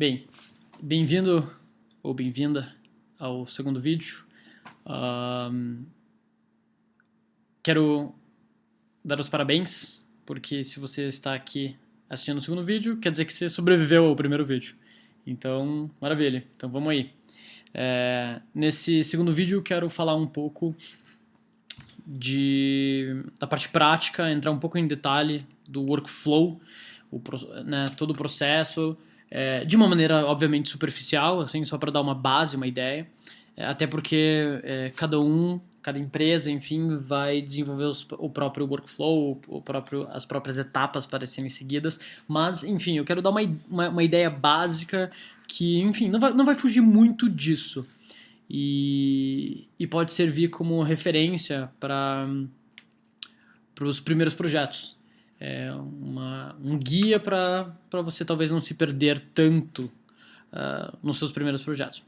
Bem, bem-vindo ou bem-vinda ao segundo vídeo. Quero dar os parabéns, porque se você está aqui assistindo o segundo vídeo, quer dizer que você sobreviveu ao primeiro vídeo. Então, maravilha. Então vamos aí. Nesse segundo vídeo eu quero falar um pouco da parte prática, entrar um pouco em detalhe do workflow, todo o processo, de uma maneira obviamente superficial, assim, só para dar uma base, uma ideia, até porque cada empresa, enfim, vai desenvolver o próprio workflow, as próprias etapas para serem seguidas, mas, enfim, eu quero dar uma ideia básica que, enfim, não vai fugir muito disso. E pode servir como referência para os primeiros projetos. Um guia para você talvez não se perder tanto nos seus primeiros projetos.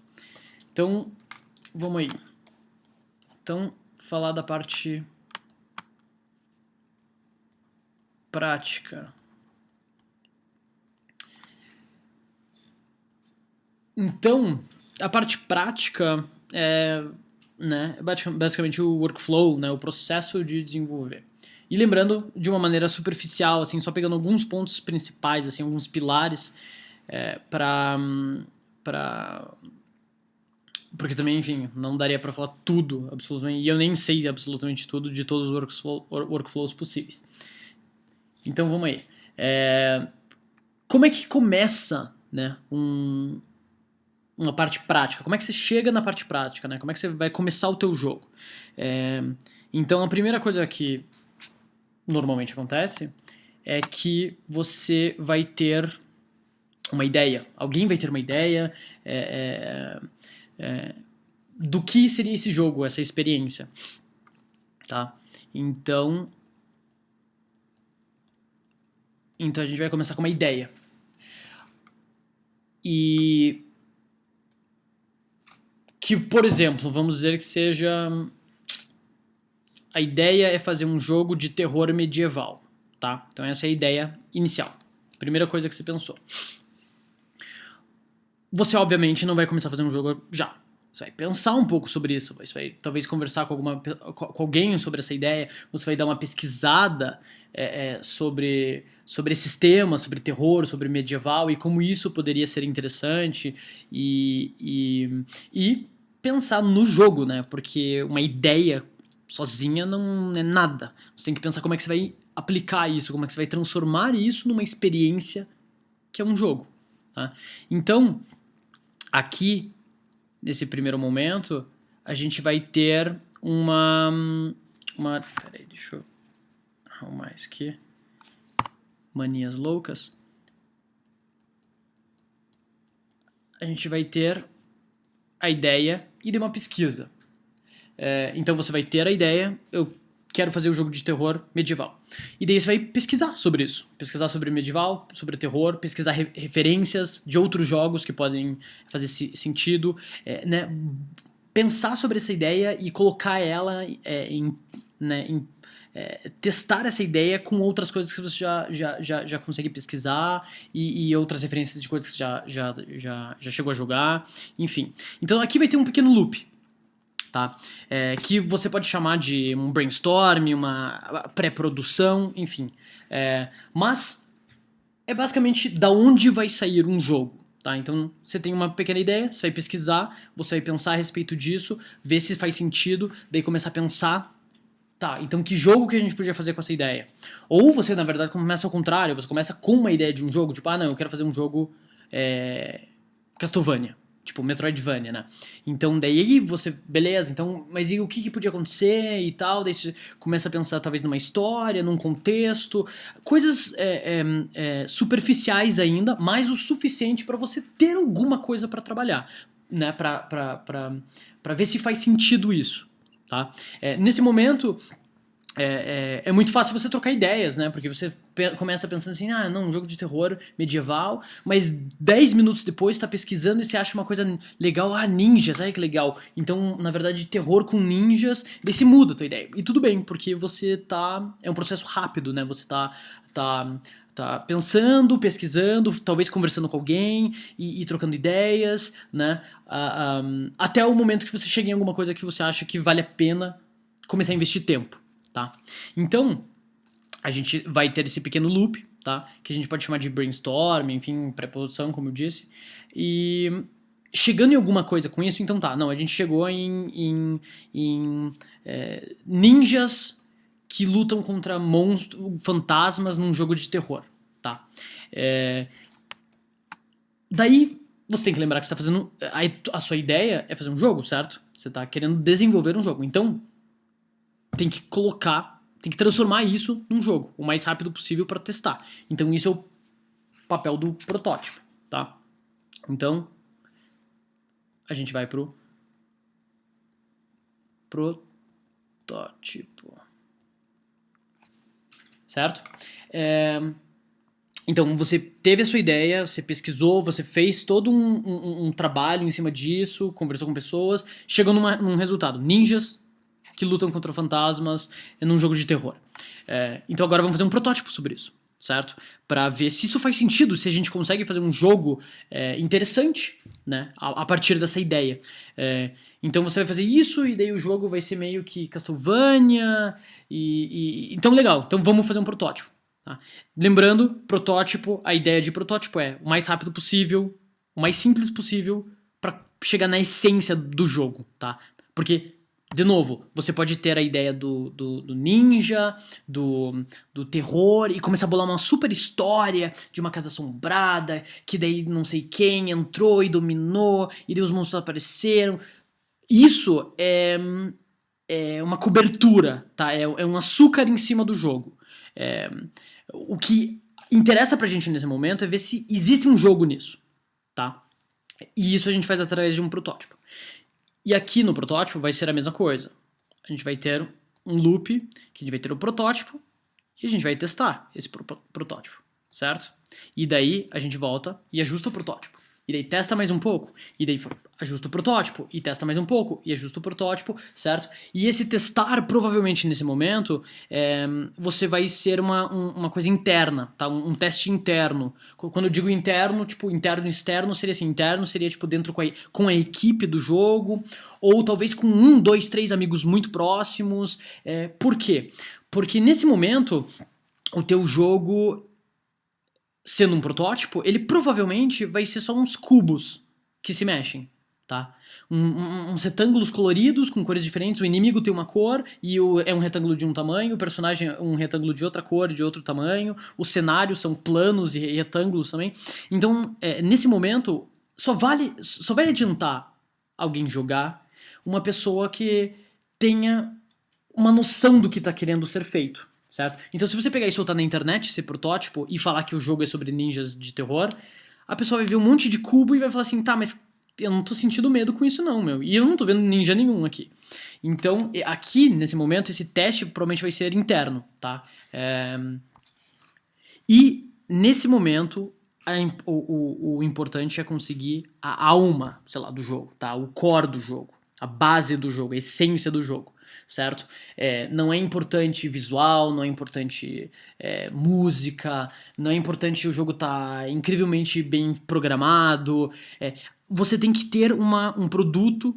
Então, vamos aí. Então, falar da parte prática. Então, a parte prática é basicamente o workflow, o processo de desenvolver. E lembrando, de uma maneira superficial, assim, só pegando alguns pontos principais, assim, alguns pilares, porque também, enfim, não daria para falar tudo, absolutamente, e eu nem sei absolutamente tudo de todos os workflows possíveis. Então, vamos aí. Como é que começa, uma parte prática? Como é que você chega na parte prática, Como é que você vai começar o teu jogo? Então, a primeira coisa que normalmente acontece é que você vai ter uma ideia. Alguém vai ter uma ideia do que seria esse jogo, essa experiência. Tá? Então a gente vai começar com uma ideia. E que, por exemplo, vamos dizer que seja... A ideia é fazer um jogo de terror medieval, tá? Então essa é a ideia inicial. Primeira coisa que você pensou. Você, obviamente, não vai começar a fazer um jogo já. Você vai pensar um pouco sobre isso. Você vai talvez conversar com alguém sobre essa ideia. Você vai dar uma pesquisada sobre esses temas, sobre terror, sobre medieval e como isso poderia ser interessante e pensar no jogo, Porque uma ideia sozinha não é nada. Você tem que pensar como é que você vai aplicar isso, como é que você vai transformar isso numa experiência que é um jogo. Tá? Então, aqui, nesse primeiro momento, a gente vai ter peraí, deixa eu arrumar isso aqui. Manias loucas. A gente vai ter a ideia e de uma pesquisa. Então você vai ter a ideia, eu quero fazer um jogo de terror medieval. E daí você vai pesquisar sobre isso. Pesquisar sobre medieval, sobre terror, pesquisar referências de outros jogos que podem fazer sentido. Pensar sobre essa ideia e colocar ela testar essa ideia com outras coisas que você já consegue pesquisar e outras referências de coisas que você já chegou a jogar. Enfim. Então aqui vai ter um pequeno loop. Tá? Que você pode chamar de um brainstorm, uma pré-produção, enfim. Mas é basicamente da onde vai sair um jogo. Tá? Então você tem uma pequena ideia, você vai pesquisar, você vai pensar a respeito disso, ver se faz sentido, daí começar a pensar, tá, então que jogo que a gente podia fazer com essa ideia? Ou você, na verdade, começa ao contrário, você começa com uma ideia de um jogo, tipo, não, eu quero fazer um jogo Castlevania. Tipo, Metroidvania, Então, daí você... Beleza, então... Mas e o que podia acontecer e tal? Daí você começa a pensar, talvez, numa história, num contexto. Coisas superficiais ainda, mas o suficiente para você ter alguma coisa para trabalhar. Pra ver se faz sentido isso, tá? Nesse momento... É muito fácil você trocar ideias, Porque você começa pensando assim, um jogo de terror medieval, mas 10 minutos depois você tá pesquisando e você acha uma coisa legal, ninjas, que legal. Então, na verdade, terror com ninjas, daí se muda a tua ideia. E tudo bem, porque você tá... É um processo rápido, Você tá tá pensando, pesquisando, talvez conversando com alguém e trocando ideias, né? Até o momento que você chega em alguma coisa que você acha que vale a pena começar a investir tempo, tá? Então, a gente vai ter esse pequeno loop, tá? Que a gente pode chamar de brainstorm, enfim, pré-produção, como eu disse. E chegando em alguma coisa com isso, então tá, não, a gente chegou em ninjas que lutam contra monstros, fantasmas num jogo de terror, tá? Daí, você tem que lembrar que você tá fazendo... A sua ideia é fazer um jogo, certo? Você tá querendo desenvolver um jogo. Então, tem que transformar isso num jogo o mais rápido possível para testar. Então, isso é o papel do protótipo, tá? Então, a gente vai pro protótipo. Certo? Então, você teve a sua ideia, você pesquisou, você fez todo um trabalho em cima disso, conversou com pessoas, chegou num resultado. Ninjas que lutam contra fantasmas num jogo de terror. Então agora vamos fazer um protótipo sobre isso, certo? Para ver se isso faz sentido, se a gente consegue fazer um jogo interessante, né? A partir dessa ideia. Então você vai fazer isso e daí o jogo vai ser meio que Castlevania então legal, então vamos fazer um protótipo. Tá? Lembrando, protótipo, a ideia de protótipo é o mais rápido possível, o mais simples possível para chegar na essência do jogo, tá? Porque, de novo, você pode ter a ideia do ninja, do terror e começar a bolar uma super história de uma casa assombrada, que daí não sei quem entrou e dominou, e daí os monstros apareceram. Isso é uma cobertura, tá? É um açúcar em cima do jogo. O que interessa pra gente nesse momento é ver se existe um jogo nisso, tá? E isso a gente faz através de um protótipo. E aqui no protótipo vai ser a mesma coisa. A gente vai ter um loop, que a gente vai ter o protótipo, e a gente vai testar esse protótipo, certo? E daí a gente volta e ajusta o protótipo. E daí testa mais um pouco, e daí ajusta o protótipo, e testa mais um pouco, e ajusta o protótipo, certo? E esse testar, provavelmente nesse momento, você vai ser uma coisa interna, tá? Um teste interno. Quando eu digo interno, tipo, interno e externo, seria assim, interno seria tipo dentro com a equipe do jogo, ou talvez com 1, 2, 3 amigos muito próximos. Por quê? Porque nesse momento, o teu jogo, sendo um protótipo, ele provavelmente vai ser só uns cubos que se mexem, tá? Uns retângulos coloridos com cores diferentes, o inimigo tem uma cor e é um retângulo de um tamanho, o personagem é um retângulo de outra cor e de outro tamanho, os cenários são planos e retângulos também. Então, nesse momento, só vai adiantar alguém jogar uma pessoa que tenha uma noção do que está querendo ser feito. Certo? Então, se você pegar e soltar na internet esse protótipo e falar que o jogo é sobre ninjas de terror, a pessoa vai ver um monte de cubo e vai falar assim, tá, mas eu não tô sentindo medo com isso não, meu. E eu não tô vendo ninja nenhum aqui. Então, aqui, nesse momento, esse teste provavelmente vai ser interno, tá? E, nesse momento, o importante é conseguir a alma, sei lá, do jogo, tá? O core do jogo, a base do jogo, a essência do jogo. Certo? Não é importante visual, não é importante música, não é importante o jogo estar incrivelmente bem programado. Você tem que ter um produto,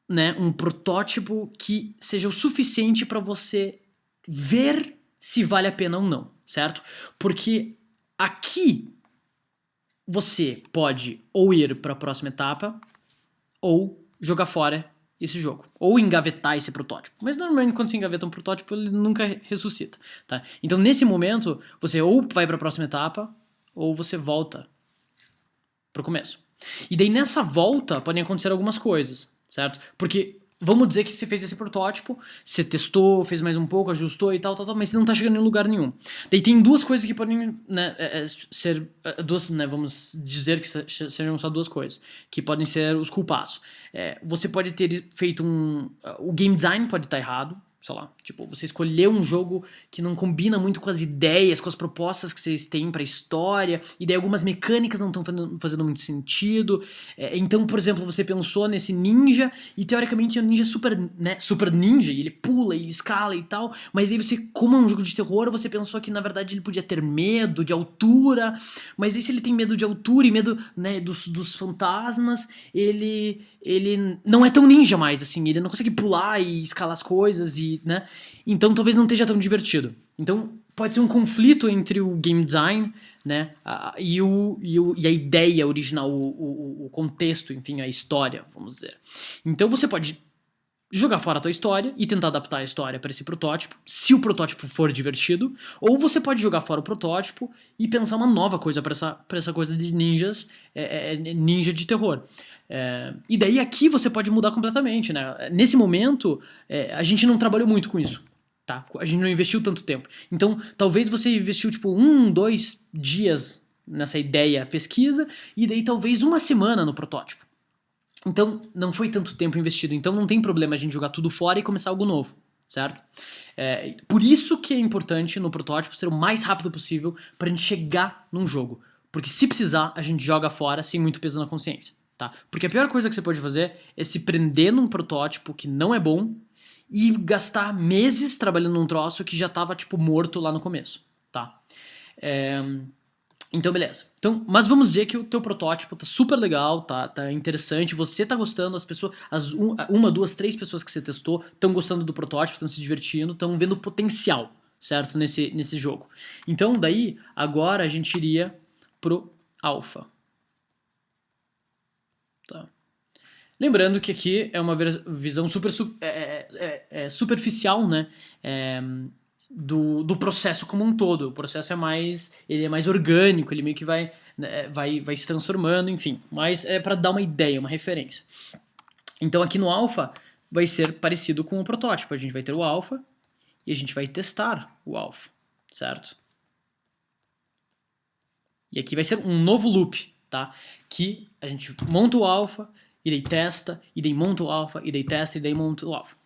né, um protótipo que seja o suficiente para você ver se vale a pena ou não, certo? Porque aqui você pode ou ir para a próxima etapa ou jogar fora esse jogo, ou engavetar esse protótipo. Mas normalmente quando você engaveta um protótipo, ele nunca ressuscita, tá? Então nesse momento, você ou vai para a próxima etapa, ou você volta pro começo. E daí nessa volta podem acontecer algumas coisas, certo? Porque vamos dizer que você fez esse protótipo, você testou, fez mais um pouco, ajustou e tal, mas você não tá chegando em lugar nenhum. Daí tem duas coisas que podem, né, ser duas, né, vamos dizer que sejam só duas coisas, que podem ser os culpados. Você pode ter feito o game design pode estar errado, sei lá, tipo, você escolheu um jogo que não combina muito com as ideias, com as propostas que vocês têm pra história, e daí algumas mecânicas não estão fazendo muito sentido. Então, por exemplo, você pensou nesse ninja, e teoricamente é um ninja super, né, super ninja, e ele pula e escala e tal, mas aí você, como é um jogo de terror, você pensou que na verdade ele podia ter medo de altura, mas aí se ele tem medo de altura e medo, né, dos fantasmas, ele não é tão ninja mais, assim, ele não consegue pular e escalar as coisas e, né? Então talvez não esteja tão divertido. Então pode ser um conflito entre o game design, né, e a ideia original, o contexto, enfim, a história, vamos dizer. Então você pode jogar fora a tua história e tentar adaptar a história para esse protótipo, se o protótipo for divertido, ou você pode jogar fora o protótipo e pensar uma nova coisa para essa coisa de ninjas, ninja de terror. E daí aqui você pode mudar completamente, né? Nesse momento, a gente não trabalhou muito com isso, tá? A gente não investiu tanto tempo. Então, talvez você investiu tipo 2 dias nessa ideia, pesquisa, e daí talvez uma semana no protótipo. Então, não foi tanto tempo investido. Então, não tem problema a gente jogar tudo fora e começar algo novo, certo? Por isso que é importante no protótipo ser o mais rápido possível para a gente chegar num jogo. Porque se precisar, a gente joga fora sem muito peso na consciência, tá? Porque a pior coisa que você pode fazer é se prender num protótipo que não é bom e gastar meses trabalhando num troço que já estava tipo, morto lá no começo, tá? Então, beleza. Então, mas vamos dizer que o teu protótipo tá super legal, tá interessante, você tá gostando, as pessoas, uma, duas, três pessoas que você testou estão gostando do protótipo, estão se divertindo, estão vendo potencial, certo? Nesse jogo. Então, daí, agora a gente iria pro alpha. Tá. Lembrando que aqui é uma visão superficial, né? Do processo como um todo. O processo ele é mais orgânico, ele meio que vai se transformando, enfim. Mas é para dar uma ideia, uma referência. Então aqui no alpha vai ser parecido com o protótipo. A gente vai ter o alpha e a gente vai testar o alpha, certo? E aqui vai ser um novo loop, tá? Que a gente monta o alpha, e daí testa, e daí monta o alpha, e daí testa, e daí monta o alpha.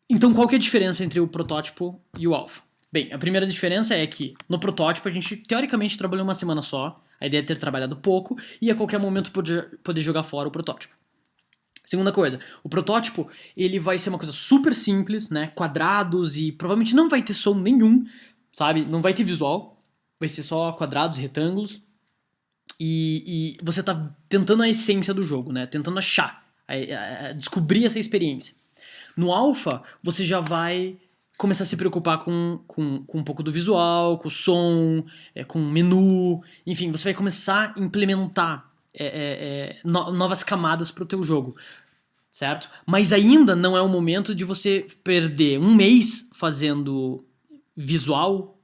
Então, qual que é a diferença entre o protótipo e o alpha? Bem, a primeira diferença é que no protótipo a gente teoricamente trabalhou uma semana só, a ideia é ter trabalhado pouco e a qualquer momento poder jogar fora o protótipo. Segunda coisa, o protótipo ele vai ser uma coisa super simples, né, quadrados e provavelmente não vai ter som nenhum, sabe, não vai ter visual, vai ser só quadrados e retângulos e você tá tentando a essência do jogo, né, tentando achar, descobrir essa experiência. No alpha, você já vai começar a se preocupar com um pouco do visual, com o som, com o menu, enfim, você vai começar a implementar novas camadas para o teu jogo, certo? Mas ainda não é o momento de você perder um mês fazendo visual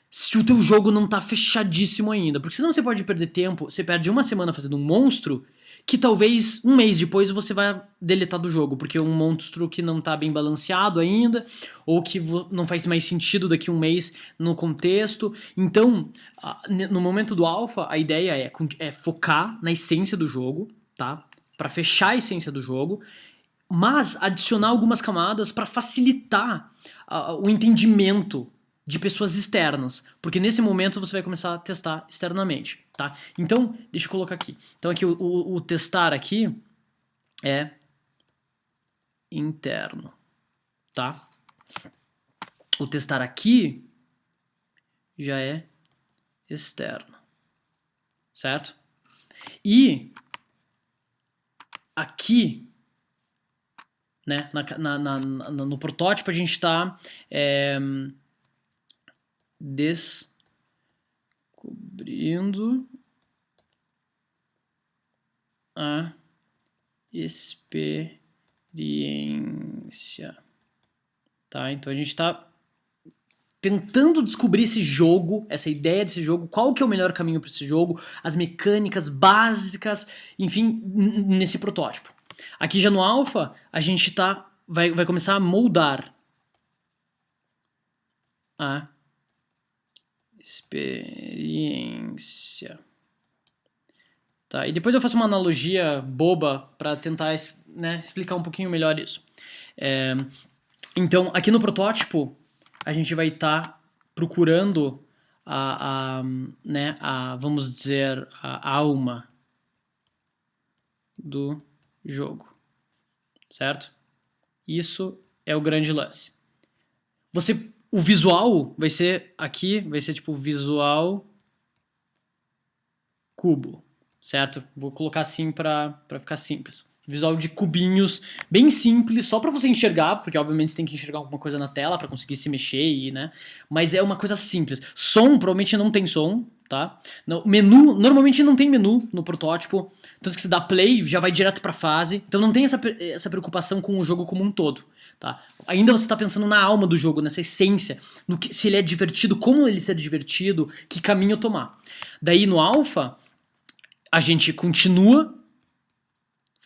se o teu jogo não tá fechadíssimo ainda, porque senão você pode perder tempo, você perde uma semana fazendo um monstro que talvez um mês depois você vai deletar do jogo, porque é um monstro que não tá bem balanceado ainda, ou que não faz mais sentido daqui a um mês no contexto. Então, no momento do alpha, a ideia é focar na essência do jogo, tá? Para fechar a essência do jogo, mas adicionar algumas camadas para facilitar o entendimento de pessoas externas, porque nesse momento você vai começar a testar externamente, tá? Então, deixa eu colocar aqui. Então aqui o testar aqui é interno, tá? O testar aqui já é externo, certo? E aqui, né, no protótipo a gente está descobrindo a experiência, tá? Então a gente está tentando descobrir esse jogo, essa ideia desse jogo, qual que é o melhor caminho para esse jogo, as mecânicas básicas, enfim, nesse protótipo. Aqui já no alpha, a gente vai começar a moldar a experiência. Tá? E depois eu faço uma analogia boba para tentar, né, explicar um pouquinho melhor isso. Então, aqui no protótipo, a gente vai estar procurando vamos dizer, a alma do jogo, certo? Isso é o grande lance. O visual vai ser aqui, vai ser tipo visual cubo, certo? Vou colocar assim para ficar simples. Visual de cubinhos, bem simples, só para você enxergar, porque obviamente você tem que enxergar alguma coisa na tela para conseguir se mexer e, né? Mas é uma coisa simples. Som, provavelmente não tem som, tá? Menu, normalmente não tem menu no protótipo, tanto que você dá play, já vai direto pra fase, então não tem essa preocupação com o jogo como um todo, tá? Ainda você tá pensando na alma do jogo, nessa essência, se ele é divertido, como ele ser divertido, que caminho tomar. Daí no alpha, a gente continua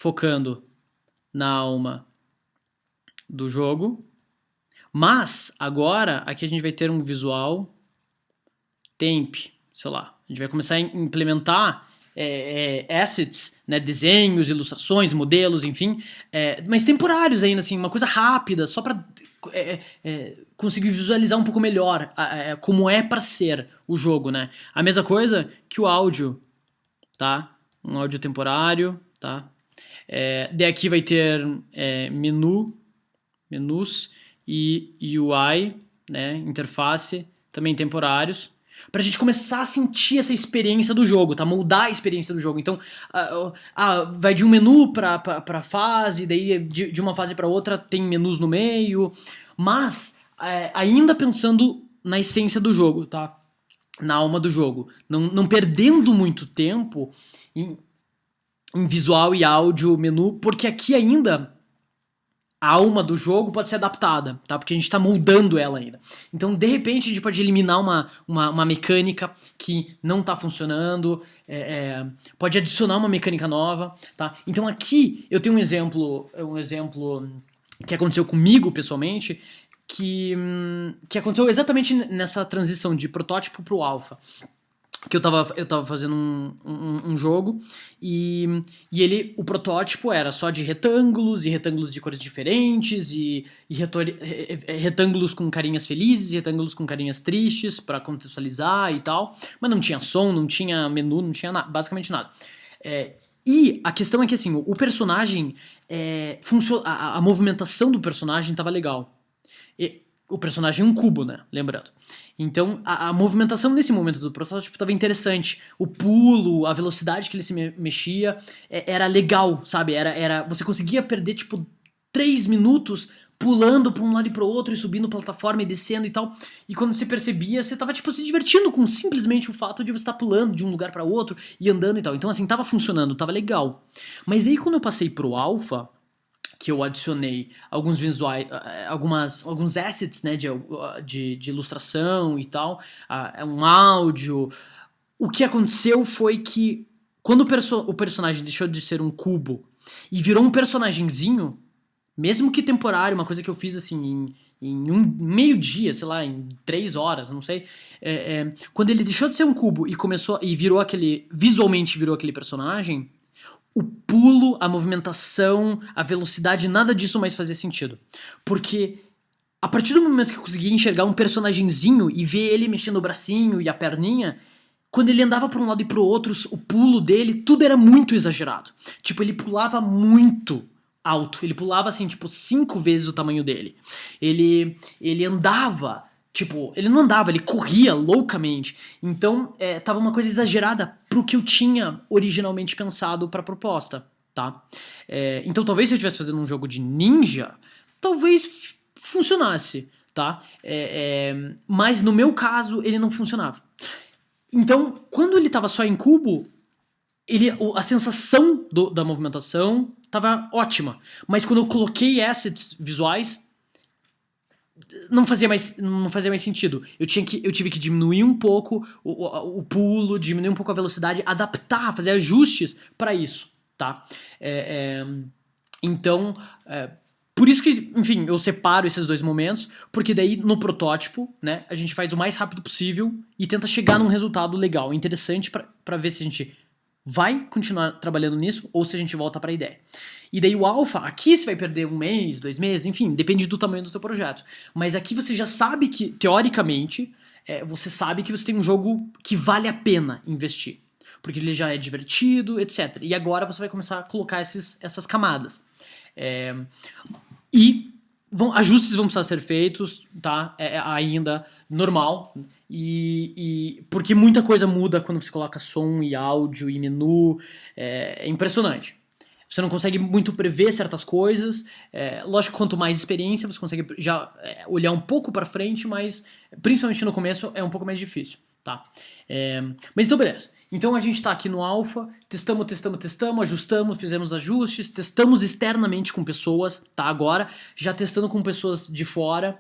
focando na alma do jogo, mas agora aqui a gente vai ter um visual temp, sei lá, a gente vai começar a implementar assets, né, desenhos, ilustrações, modelos, enfim, mas temporários ainda, assim, uma coisa rápida, só para conseguir visualizar um pouco melhor como é para ser o jogo, né? A mesma coisa que o áudio, tá? Um áudio temporário, tá? Daí aqui vai ter menus e UI, né, interface, também temporários, pra gente começar a sentir essa experiência do jogo, tá? Moldar a experiência do jogo. Então, vai de um menu pra fase, daí de uma fase pra outra tem menus no meio, mas ainda pensando na essência do jogo, tá? Na alma do jogo. Não perdendo muito tempo em visual e áudio, menu, porque aqui ainda a alma do jogo pode ser adaptada, tá? Porque a gente está moldando ela ainda. Então, de repente, a gente pode eliminar uma mecânica que não está funcionando, pode adicionar uma mecânica nova, tá? Então, aqui eu tenho um exemplo que aconteceu comigo, pessoalmente, que aconteceu exatamente nessa transição de protótipo para o alpha. Que eu tava fazendo um jogo e o protótipo era só de retângulos e retângulos de cores diferentes e retângulos com carinhas felizes e retângulos com carinhas tristes para contextualizar e tal, mas não tinha som, não tinha menu, não tinha basicamente nada. E a questão é que assim, o personagem a movimentação do personagem tava legal. O personagem é um cubo, né? Lembrando. Então, a movimentação nesse momento do protótipo estava interessante. O pulo, a velocidade que ele se mexia, era legal, sabe? Você conseguia perder, tipo, 3 minutos pulando para um lado e para o outro e subindo plataforma e descendo e tal. E quando você percebia, você tava, tipo, se divertindo com simplesmente o fato de você estar pulando de um lugar para outro e andando e tal. Então, assim, tava funcionando, tava legal. Mas daí, quando eu passei pro alpha, que eu adicionei alguns visuais, alguns assets, né, de ilustração e tal, um áudio. O que aconteceu foi que quando o personagem deixou de ser um cubo e virou um personagemzinho, mesmo que temporário, uma coisa que eu fiz assim em um meio-dia, sei lá, em 3 horas, não sei. Quando ele deixou de ser um cubo e visualmente virou aquele personagem, o pulo, a movimentação, a velocidade, nada disso mais fazia sentido. Porque a partir do momento que eu conseguia enxergar um personagemzinho e ver ele mexendo o bracinho e a perninha, quando ele andava para um lado e para o outro, o pulo dele, tudo era muito exagerado. Tipo, ele pulava muito alto. Ele pulava, assim, tipo, 5 vezes o tamanho dele. Ele andava... Tipo, ele não andava, ele corria loucamente. Então, tava uma coisa exagerada pro que eu tinha originalmente pensado pra proposta, tá? Então, talvez se eu estivesse fazendo um jogo de ninja, talvez funcionasse, tá? Mas no meu caso, ele não funcionava. Então, quando ele tava só em cubo, a sensação da movimentação tava ótima. Mas quando eu coloquei assets visuais, não fazia mais sentido. Eu tive que diminuir um pouco o pulo, diminuir um pouco a velocidade, adaptar, fazer ajustes para isso, tá? Então, por isso que, enfim, eu separo esses dois momentos, porque daí no protótipo, né, a gente faz o mais rápido possível e tenta chegar num resultado legal, interessante para ver se a gente vai continuar trabalhando nisso ou se a gente volta para a ideia. E daí o alfa, aqui você vai perder 1 mês, 2 meses, enfim, depende do tamanho do teu projeto. Mas aqui você já sabe que, teoricamente, você sabe que você tem um jogo que vale a pena investir. Porque ele já é divertido, etc. E agora você vai começar a colocar essas camadas. E ajustes vão precisar ser feitos, tá? Ainda normal. Porque muita coisa muda quando você coloca som e áudio e menu. É impressionante. Você não consegue muito prever certas coisas. Lógico que quanto mais experiência, você consegue já olhar um pouco para frente, mas principalmente no começo é um pouco mais difícil, tá? Mas então, beleza. Então a gente está aqui no alpha, testamos, ajustamos, fizemos ajustes, testamos externamente com pessoas, tá? Agora, já testando com pessoas de fora,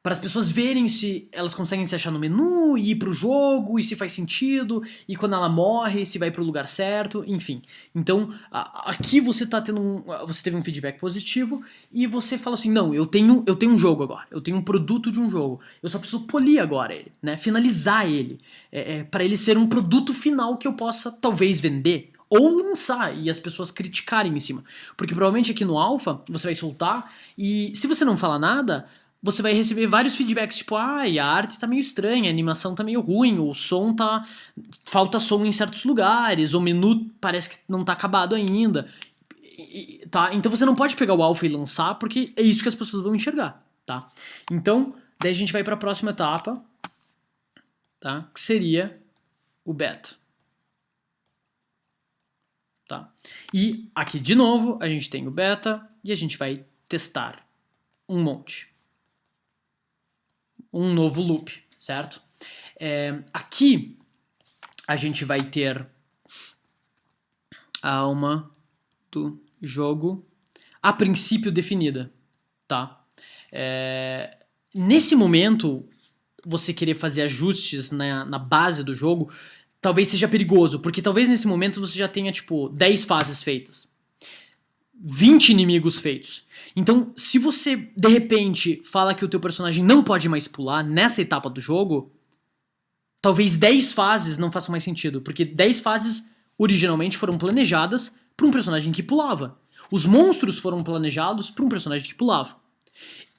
para as pessoas verem se elas conseguem se achar no menu e ir pro jogo, e se faz sentido, e quando ela morre, se vai pro lugar certo, enfim. Então, aqui você tá tendo você teve um feedback positivo e você fala assim, não, eu tenho um jogo agora, eu tenho um produto de um jogo, eu só preciso polir agora ele, né? Finalizar ele, para ele ser um produto final que eu possa talvez vender, ou lançar e as pessoas criticarem em cima. Porque provavelmente aqui no alpha você vai soltar e se você não falar nada, você vai receber vários feedbacks, tipo, a arte tá meio estranha, a animação tá meio ruim, o som falta som em certos lugares, o menu parece que não tá acabado ainda, tá? Então você não pode pegar o alpha e lançar, porque é isso que as pessoas vão enxergar, tá? Então, daí a gente vai para a próxima etapa, tá? Que seria o beta. Tá? E aqui, de novo, a gente tem o beta e a gente vai testar um monte. Um novo loop, certo? Aqui a gente vai ter a alma do jogo a princípio definida, tá? Nesse momento, você querer fazer ajustes na base do jogo talvez seja perigoso, porque talvez nesse momento você já tenha, tipo, 10 fases feitas. 20 inimigos feitos. Então, se você, de repente, fala que o teu personagem não pode mais pular nessa etapa do jogo, talvez 10 fases não façam mais sentido, porque 10 fases originalmente foram planejadas para um personagem que pulava. Os monstros foram planejados para um personagem que pulava.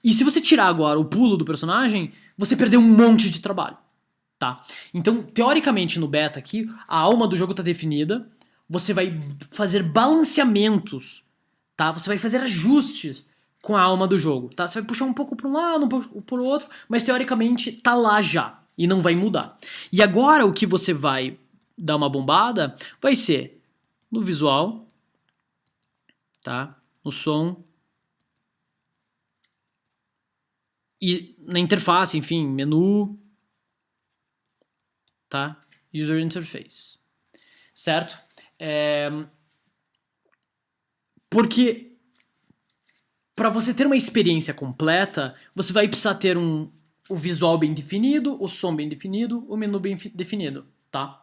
E se você tirar agora o pulo do personagem, você perdeu um monte de trabalho, tá? Então, teoricamente, no beta aqui, a alma do jogo está definida, você vai fazer balanceamentos, tá? Você vai fazer ajustes com a alma do jogo, tá? Você vai puxar um pouco para um lado, um pouco para o outro, mas teoricamente tá lá já e não vai mudar. E agora o que você vai dar uma bombada vai ser no visual, tá? No som e na interface, enfim, menu, tá? User interface, certo? Porque para você ter uma experiência completa, você vai precisar ter o visual bem definido, o som bem definido, o menu bem definido, tá?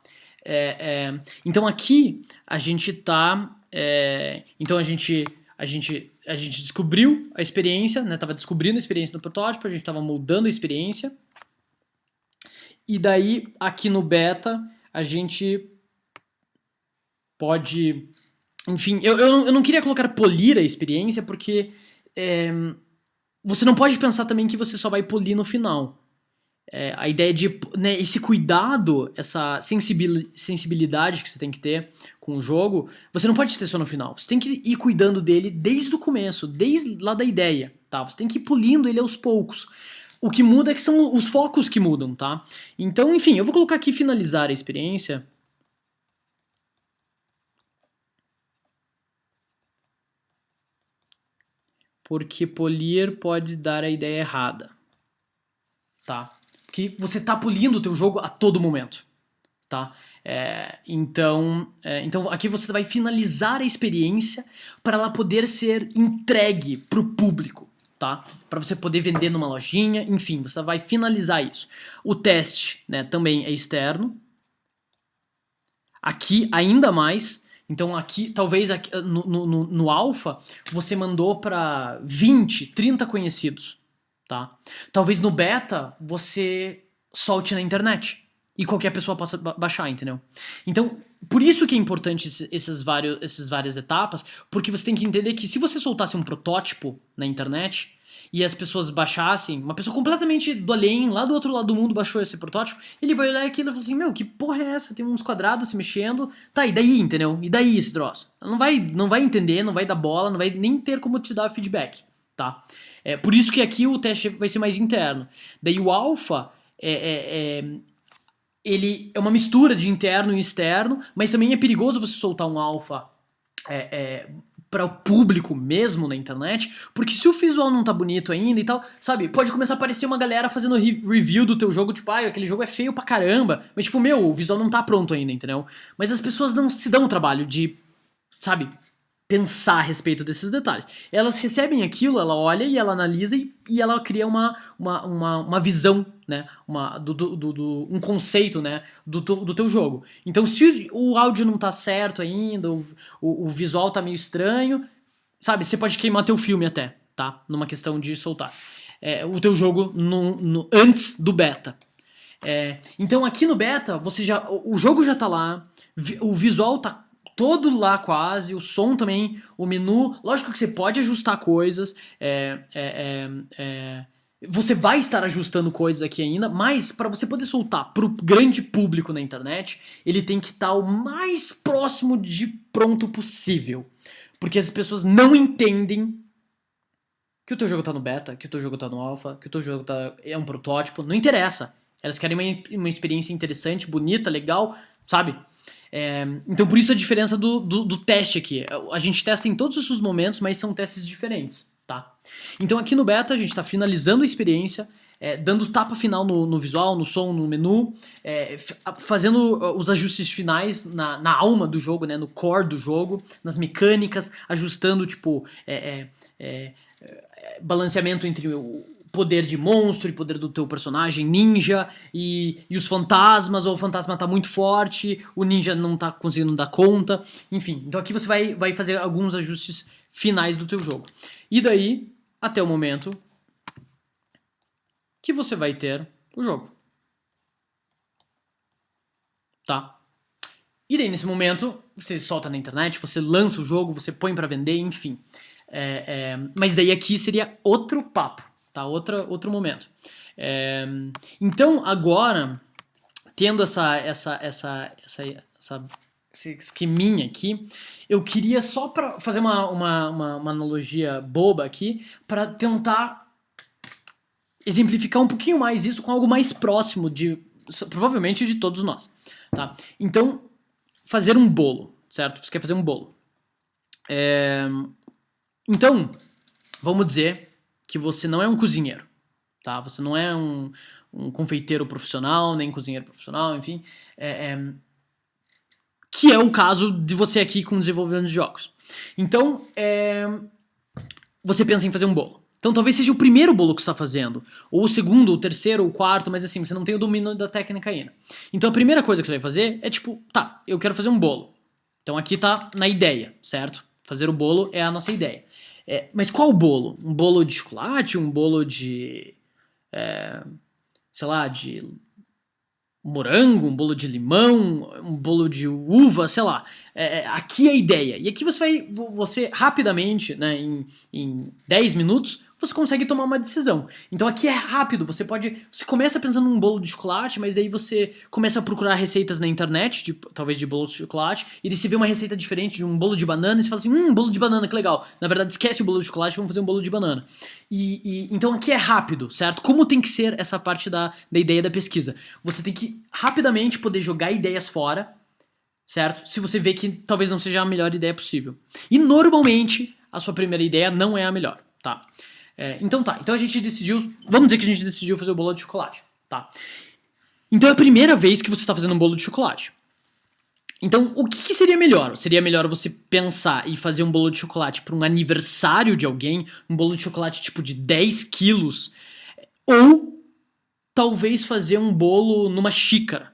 Então aqui a gente tá... então a gente descobriu a experiência, né? Tava descobrindo a experiência no protótipo, a gente tava moldando a experiência. E daí, aqui no beta, a gente pode... Enfim, eu não queria colocar polir a experiência, porque você não pode pensar também que você só vai polir no final. A ideia de, né, esse cuidado, essa sensibilidade que você tem que ter com o jogo, você não pode ter só no final. Você tem que ir cuidando dele desde o começo, desde lá da ideia, tá? Você tem que ir polindo ele aos poucos. O que muda é que são os focos que mudam, tá? Então, enfim, eu vou colocar aqui finalizar a experiência. Porque polir pode dar a ideia errada, tá? Porque você tá polindo o teu jogo a todo momento, tá? Então aqui você vai finalizar a experiência para ela poder ser entregue para o público, tá? Para você poder vender numa lojinha, enfim, você vai finalizar isso. O teste, né, também é externo. Aqui ainda mais. Então aqui, talvez aqui, no alpha, você mandou para 20, 30 conhecidos, tá? Talvez no beta você solte na internet. e qualquer pessoa possa baixar, entendeu? Então, por isso que é importante essas várias etapas, porque você tem que entender que se você soltasse um protótipo na internet e as pessoas baixassem, uma pessoa completamente do além, lá do outro lado do mundo baixou esse protótipo, ele vai olhar aquilo e falar assim, meu, que porra é essa? Tem uns quadrados se mexendo, tá, e daí, entendeu? E daí esse troço? Não vai entender, não vai dar bola, não vai nem ter como te dar feedback, tá? Por isso que aqui o teste vai ser mais interno. Daí o alpha ele é uma mistura de interno e externo, mas também é perigoso você soltar um alpha para o público mesmo na internet, porque se o visual não tá bonito ainda e tal, sabe, pode começar a aparecer uma galera fazendo review do teu jogo, tipo, aquele jogo é feio pra caramba, mas tipo, o visual não tá pronto ainda, entendeu? Mas as pessoas não se dão o trabalho de, sabe, pensar a respeito desses detalhes. Elas recebem aquilo, ela olha e ela analisa e ela cria uma visão, né? Um conceito, né? Do teu jogo. Então, se o áudio não tá certo ainda, o visual tá meio estranho, sabe? Você pode queimar teu filme até, tá? Numa questão de soltar o teu jogo antes do beta. Então, aqui no beta, o jogo já tá lá, o visual tá todo lá quase, o som também, o menu, lógico que você pode ajustar coisas, você vai estar ajustando coisas aqui ainda, mas para você poder soltar pro grande público na internet, ele tem que estar o mais próximo de pronto possível, porque as pessoas não entendem que o teu jogo tá no beta, que o teu jogo tá no alpha, que o teu jogo é um protótipo, não interessa, elas querem uma experiência interessante, bonita, legal, sabe? Então por isso a diferença do teste aqui. A gente testa em todos os momentos, mas são testes diferentes, tá? Então aqui no beta a gente está finalizando a experiência, dando tapa final no visual, no som, no menu, fazendo os ajustes finais na alma do jogo, né, no core do jogo, nas mecânicas, ajustando tipo balanceamento entre o poder de monstro e poder do teu personagem ninja e os fantasmas, ou o fantasma tá muito forte, o ninja não tá conseguindo dar conta, enfim. Então aqui você vai fazer alguns ajustes finais do teu jogo. E daí, até o momento que você vai ter o jogo. Tá? E daí, nesse momento, você solta na internet, você lança o jogo, você põe pra vender, enfim. Mas daí aqui seria outro papo. Tá? Outro momento. Então, agora, tendo esse esqueminha aqui, eu queria só para fazer uma analogia boba aqui, para tentar exemplificar um pouquinho mais isso com algo mais próximo provavelmente de todos nós. Tá? Então, fazer um bolo, certo? Você quer fazer um bolo. Então, vamos dizer que você não é um cozinheiro, tá? Você não é um confeiteiro profissional, nem cozinheiro profissional, enfim. Que é o caso de você aqui com desenvolvimento de jogos. Então, você pensa em fazer um bolo. Então, talvez seja o primeiro bolo que você está fazendo, ou o segundo, ou o terceiro, ou o quarto, mas assim, você não tem o domínio da técnica ainda. Então, a primeira coisa que você vai fazer é tipo, tá, eu quero fazer um bolo. Então, aqui tá na ideia, certo? Fazer o bolo é a nossa ideia. Mas qual bolo? Um bolo de chocolate? Um bolo de... sei lá, de morango? Um bolo de limão? Um bolo de uva? Sei lá. Aqui é a ideia. E aqui você rapidamente, né, em 10 minutos, você consegue tomar uma decisão. Então aqui é rápido, você começa pensando num bolo de chocolate, mas daí você começa a procurar receitas na internet, talvez de bolo de chocolate, e daí você vê uma receita diferente de um bolo de banana, e você fala assim, bolo de banana, que legal. Na verdade, esquece o bolo de chocolate, vamos fazer um bolo de banana. Então aqui é rápido, certo? Como tem que ser essa parte da ideia da pesquisa? Você tem que rapidamente poder jogar ideias fora, certo? Se você vê que talvez não seja a melhor ideia possível. E normalmente, a sua primeira ideia não é a melhor, tá? Então a gente decidiu, vamos dizer que a gente decidiu fazer o bolo de chocolate, tá? Então é a primeira vez que você está fazendo um bolo de chocolate. Então, o que seria melhor? Seria melhor você pensar e fazer um bolo de chocolate para um aniversário de alguém, um bolo de chocolate tipo de 10 quilos, ou talvez fazer um bolo numa xícara.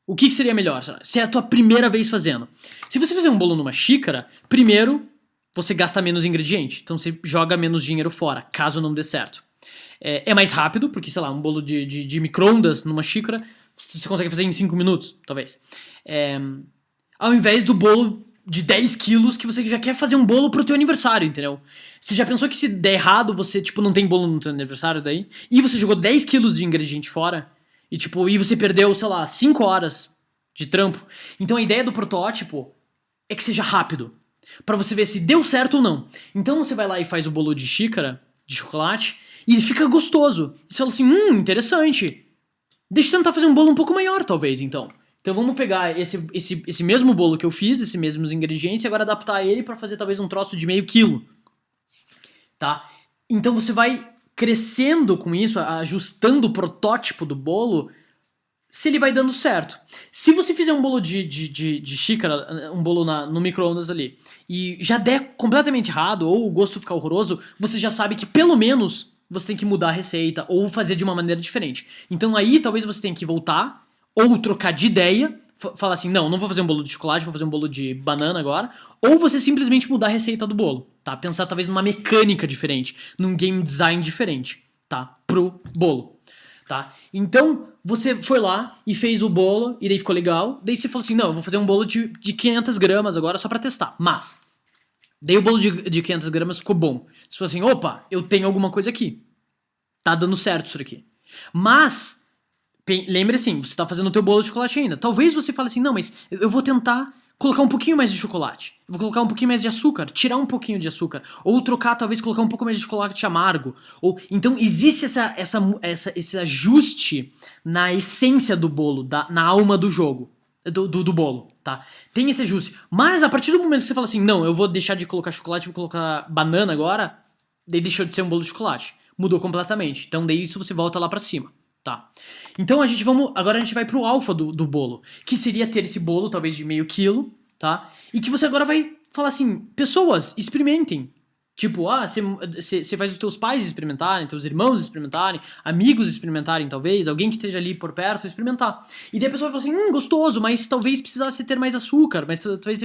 O que seria melhor? Se é a tua primeira vez fazendo. Se você fizer um bolo numa xícara, primeiro, você gasta menos ingrediente. Então você joga menos dinheiro fora, caso não dê certo. É mais rápido, porque, sei lá, um bolo de micro-ondas numa xícara, você consegue fazer em 5 minutos, talvez. Ao invés do bolo de 10 quilos que você já quer fazer um bolo pro teu aniversário, entendeu? Você já pensou que se der errado, você, tipo, não tem bolo no teu aniversário daí? E você jogou 10 quilos de ingrediente fora? E, tipo, você perdeu, sei lá, 5 horas de trampo. Então a ideia do protótipo é que seja rápido, pra você ver se deu certo ou não. Então você vai lá e faz o bolo de xícara de chocolate e fica gostoso. E você fala assim, interessante. Deixa eu tentar fazer um bolo um pouco maior, talvez, então. Então vamos pegar esse mesmo bolo que eu fiz, esses mesmos ingredientes, e agora adaptar ele pra fazer talvez um troço de meio quilo. Tá? Então você vai crescendo com isso, ajustando o protótipo do bolo, se ele vai dando certo. Se você fizer um bolo de xícara, um bolo no micro-ondas ali, e já der completamente errado, ou o gosto ficar horroroso, você já sabe que pelo menos você tem que mudar a receita, ou fazer de uma maneira diferente. Então aí talvez você tenha que voltar, ou trocar de ideia, falar assim, não vou fazer um bolo de chocolate, vou fazer um bolo de banana agora, ou você simplesmente mudar a receita do bolo, tá? Pensar talvez numa mecânica diferente, num game design diferente, tá? Pro bolo. Tá? Então, você foi lá e fez o bolo, e daí ficou legal. Daí você falou assim, não, eu vou fazer um bolo de 500 gramas agora só pra testar. Mas, daí o bolo de 500 gramas ficou bom. Você falou assim, opa, eu tenho alguma coisa aqui. Tá dando certo isso aqui. Mas, lembre assim, você tá fazendo o teu bolo de chocolate ainda. Talvez você fale assim, não, mas eu vou tentar colocar um pouquinho mais de chocolate. Eu vou colocar um pouquinho mais de açúcar, tirar um pouquinho de açúcar. Ou trocar, talvez, colocar um pouco mais de chocolate amargo. Então, existe esse ajuste na essência do bolo, na alma do jogo. Do bolo, tá? Tem esse ajuste. Mas, a partir do momento que você fala assim, não, eu vou deixar de colocar chocolate, vou colocar banana agora, daí deixou de ser um bolo de chocolate. Mudou completamente. Então, daí isso você volta lá pra cima. Tá. Então agora a gente vai pro alfa do bolo, que seria ter esse bolo, talvez de meio quilo, tá? E que você agora vai falar assim, pessoas, experimentem. Tipo, você faz os teus pais experimentarem, teus irmãos experimentarem, amigos experimentarem, talvez, alguém que esteja ali por perto experimentar. E daí a pessoa vai falar assim, gostoso, mas talvez precisasse ter mais açúcar, mas talvez...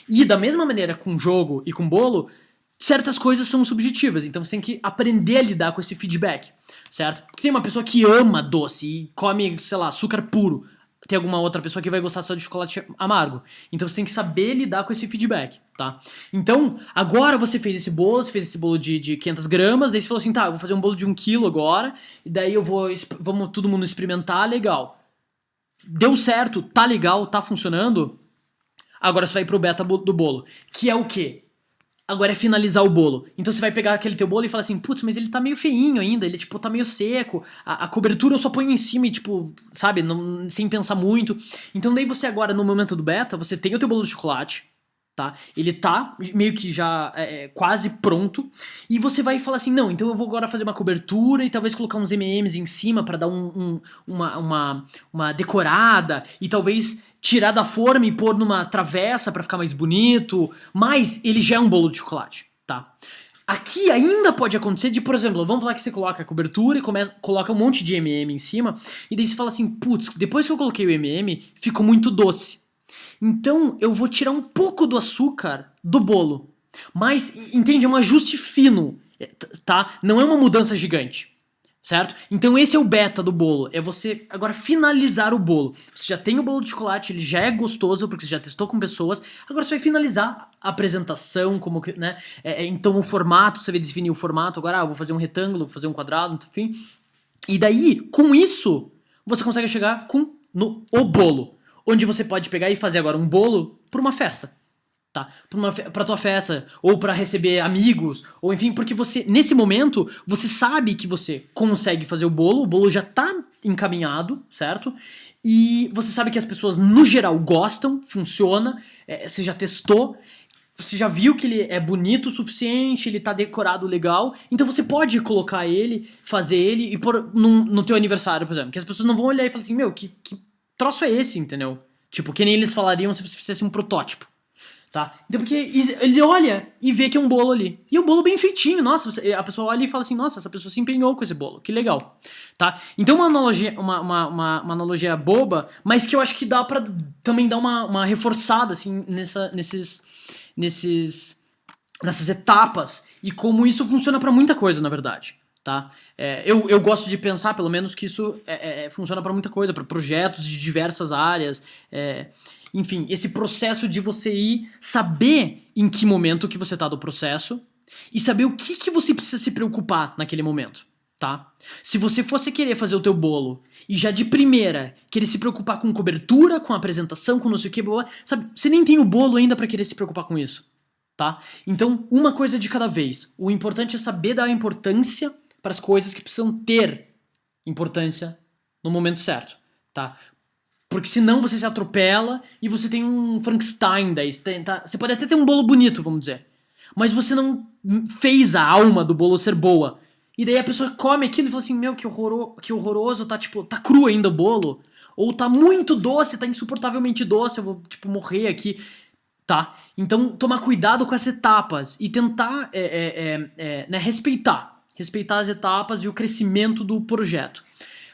E da mesma maneira com jogo e com bolo, certas coisas são subjetivas, então você tem que aprender a lidar com esse feedback, certo? Porque tem uma pessoa que ama doce e come, sei lá, açúcar puro. Tem alguma outra pessoa que vai gostar só de chocolate amargo. Então você tem que saber lidar com esse feedback, tá? Então, agora você fez esse bolo de 500 gramas, daí você falou assim, tá, eu vou fazer um bolo de 1 quilo agora, e daí vamos todo mundo experimentar, legal. Deu certo, tá legal, tá funcionando, agora você vai pro beta do bolo, que é o quê? Agora é finalizar o bolo. Então você vai pegar aquele teu bolo e falar assim, putz, mas ele tá meio feinho ainda, ele, tipo, tá meio seco, a cobertura eu só ponho em cima e, tipo, sabe, sem pensar muito. Então daí você agora, no momento do beta, você tem o teu bolo de chocolate, tá? Ele tá meio que já quase pronto, e você vai falar assim, não, então eu vou agora fazer uma cobertura e talvez colocar uns M&M's em cima pra dar uma decorada, e talvez tirar da forma e pôr numa travessa pra ficar mais bonito, mas ele já é um bolo de chocolate, tá? Aqui ainda pode acontecer de, por exemplo, vamos falar que você coloca a cobertura e coloca um monte de M&M em cima, e daí você fala assim, putz, depois que eu coloquei o M&M, ficou muito doce. Então eu vou tirar um pouco do açúcar do bolo. Mas, entende? É um ajuste fino, tá? Não é uma mudança gigante, certo? Então esse é o beta do bolo. É você agora finalizar o bolo. Você já tem o bolo de chocolate, ele já é gostoso, porque você já testou com pessoas. Agora você vai finalizar a apresentação, como que, né? Então o formato, você vai definir o formato. Agora, eu vou fazer um retângulo, vou fazer um quadrado, enfim. E daí, com isso, você consegue chegar o bolo. Onde você pode pegar e fazer agora um bolo para uma festa, tá? Pra tua festa, ou para receber amigos, ou enfim, porque você, nesse momento, você sabe que você consegue fazer o bolo já tá encaminhado, certo? E você sabe que as pessoas, no geral, gostam, funciona, você já testou, você já viu que ele é bonito o suficiente, ele tá decorado legal, então você pode colocar ele, fazer ele e pôr no teu aniversário, por exemplo, que as pessoas não vão olhar e falar assim, meu, que troço é esse, entendeu? Tipo, que nem eles falariam se você fizesse um protótipo, tá? Então, porque ele olha e vê que é um bolo ali. E o bolo bem feitinho, nossa, a pessoa olha e fala assim, nossa, essa pessoa se empenhou com esse bolo, que legal, tá? Então, uma analogia boba, mas que eu acho que dá pra também dar uma reforçada, assim, nessas etapas, e como isso funciona pra muita coisa, na verdade, tá? Eu gosto de pensar, pelo menos, que isso funciona para muita coisa, para projetos de diversas áreas, enfim, esse processo de você saber em que momento que você tá do processo e saber o que você precisa se preocupar naquele momento, tá? Se você fosse querer fazer o teu bolo e já de primeira querer se preocupar com cobertura, com apresentação, com não sei o que, sabe? Você nem tem o bolo ainda para querer se preocupar com isso, tá? Então, uma coisa de cada vez. O importante é saber dar importância para as coisas que precisam ter importância no momento certo, tá? Porque senão você se atropela e você tem um Frankenstein daí. Você pode até ter um bolo bonito, vamos dizer. Mas você não fez a alma do bolo ser boa. E daí a pessoa come aquilo e fala assim, meu, que horroroso, tá tipo, tá cru ainda o bolo. Ou tá muito doce, tá insuportavelmente doce, eu vou, tipo, morrer aqui. Tá? Então, tomar cuidado com as etapas e tentar né, respeitar as etapas e o crescimento do projeto.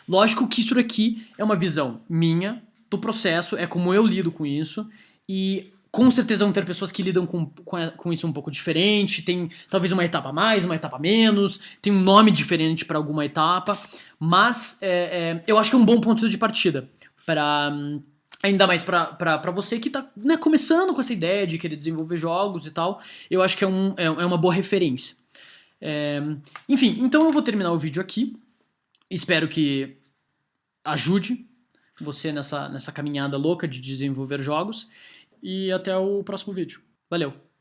Lógico que isso aqui é uma visão minha do processo, é como eu lido com isso, e com certeza vão ter pessoas que lidam com isso um pouco diferente, tem talvez uma etapa a mais, uma etapa a menos, tem um nome diferente para alguma etapa, mas eu acho que é um bom ponto de partida para... Ainda mais pra você que tá, né, começando com essa ideia de querer desenvolver jogos e tal, eu acho que é uma boa referência. Enfim, então eu vou terminar o vídeo aqui. Espero que ajude você nessa caminhada louca de desenvolver jogos. E até o próximo vídeo. Valeu!